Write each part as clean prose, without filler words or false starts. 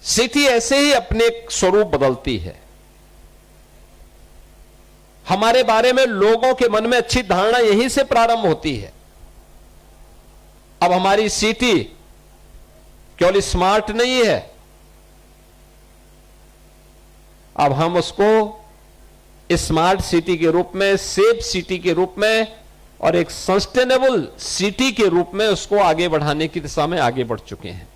City ऐसे ही अपने स्वरूप बदलती है। हमारे बारे में लोगों के मन में अच्छी धारणा यहीं से प्रारंभ होती है। अब हमारी सिटी केवल स्मार्ट नहीं है, अब हम उसको स्मार्ट सिटी के रूप में, सेफ सिटी के रूप में और एक सस्टेनेबल सिटी के रूप में उसको आगे बढ़ाने की दिशा में आगे बढ़ चुके हैं।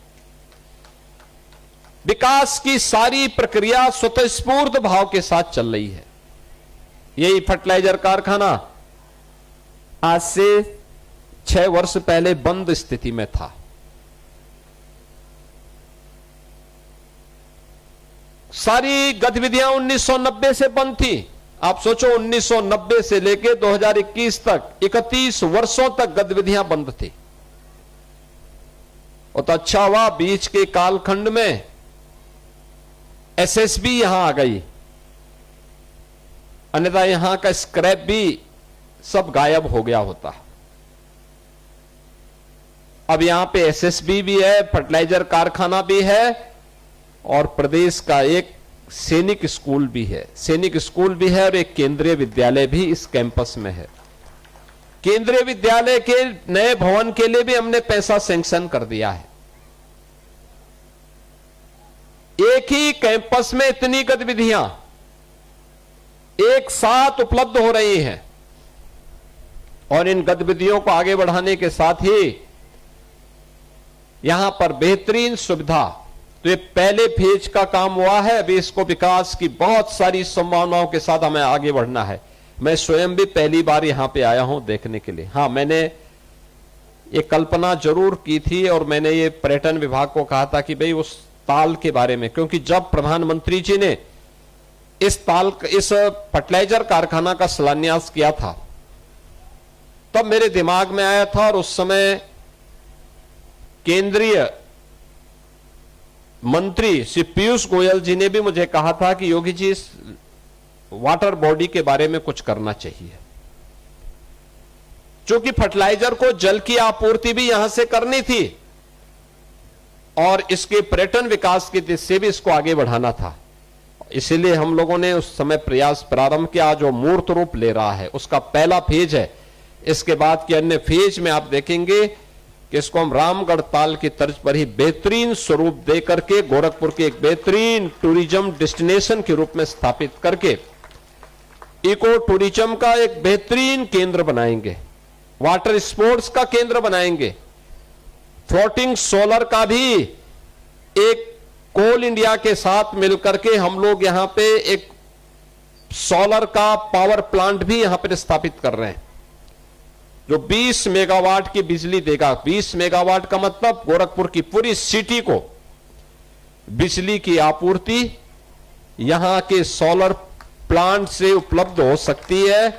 विकास की सारी प्रक्रिया स्वतःस्फूर्त भाव के साथ चल रही है। यही फर्टिलाइजर कारखाना आज से 6 वर्ष पहले बंद स्थिति में था। सारी गतिविधियां 1990 से बंद थी। आप सोचो 1990 से लेकर 2021 तक 31 वर्षों तक गतिविधियां बंद थी। और तो अच्छा हुआ बीच के कालखंड में एसएसबी यहां आ गई, अन्यथा यहां का स्क्रैप भी सब गायब हो गया होता। अब यहां पे एसएसबी भी है, फर्टिलाइजर कारखाना भी है और प्रदेश का एक सैनिक स्कूल भी है। सैनिक स्कूल भी है और एक केंद्रीय विद्यालय भी इस कैंपस में है। केंद्रीय विद्यालय के नए भवन के लिए भी हमने पैसा सैंक्शन कर दिया है। एक ही कैंपस में इतनी गतिविधियां एक साथ उपलब्ध हो रही हैं और इन गतिविधियों को आगे बढ़ाने के साथ ही यहां पर बेहतरीन सुविधा, तो ये पहले फेज का काम हुआ है। अभी इसको विकास की बहुत सारी संभावनाओं के साथ हमें आगे बढ़ना है। मैं स्वयं भी पहली बार यहां पे आया हूं देखने के लिए। हां, मैंने ये कल्पना जरूर की थी और मैंने ये पर्यटन विभाग को कहा था कि भाई उस ताल के बारे में, क्योंकि जब प्रधानमंत्री जी ने इस फर्टिलाइजर कारखाना का शिलान्यास किया था तब मेरे दिमाग में आया था और उस समय केंद्रीय मंत्री श्री पीयूष गोयल जी ने भी मुझे कहा था कि योगी जी इस वाटर बॉडी के बारे में कुछ करना चाहिए, क्योंकि फर्टिलाइजर को जल की आपूर्ति भी यहां से करनी थी और इसके पर्यटन विकास की दिशा से भी इसको आगे बढ़ाना था। इसीलिए हम लोगों ने उस समय प्रयास प्रारंभ किया जो मूर्त रूप ले रहा है। उसका पहला फेज है। इसके बाद के अन्य फेज में आप देखेंगे कि इसको हम रामगढ़ ताल की तर्ज पर ही बेहतरीन स्वरूप दे करके गोरखपुर के एक बेहतरीन टूरिज्म डेस्टिनेशन के रूप में स्थापित करके इको टूरिज्म का एक बेहतरीन केंद्र बनाएंगे, वाटर स्पोर्ट्स का केंद्र बनाएंगे, फ्लोटिंग सोलर का भी एक कोल इंडिया के साथ मिलकर के हम लोग यहां पे एक सोलर का पावर प्लांट भी यहां पर स्थापित कर रहे हैं जो 20 मेगावाट की बिजली देगा। 20 मेगावाट का मतलब गोरखपुर की पूरी सिटी को बिजली की आपूर्ति यहां के सोलर प्लांट से उपलब्ध हो सकती है।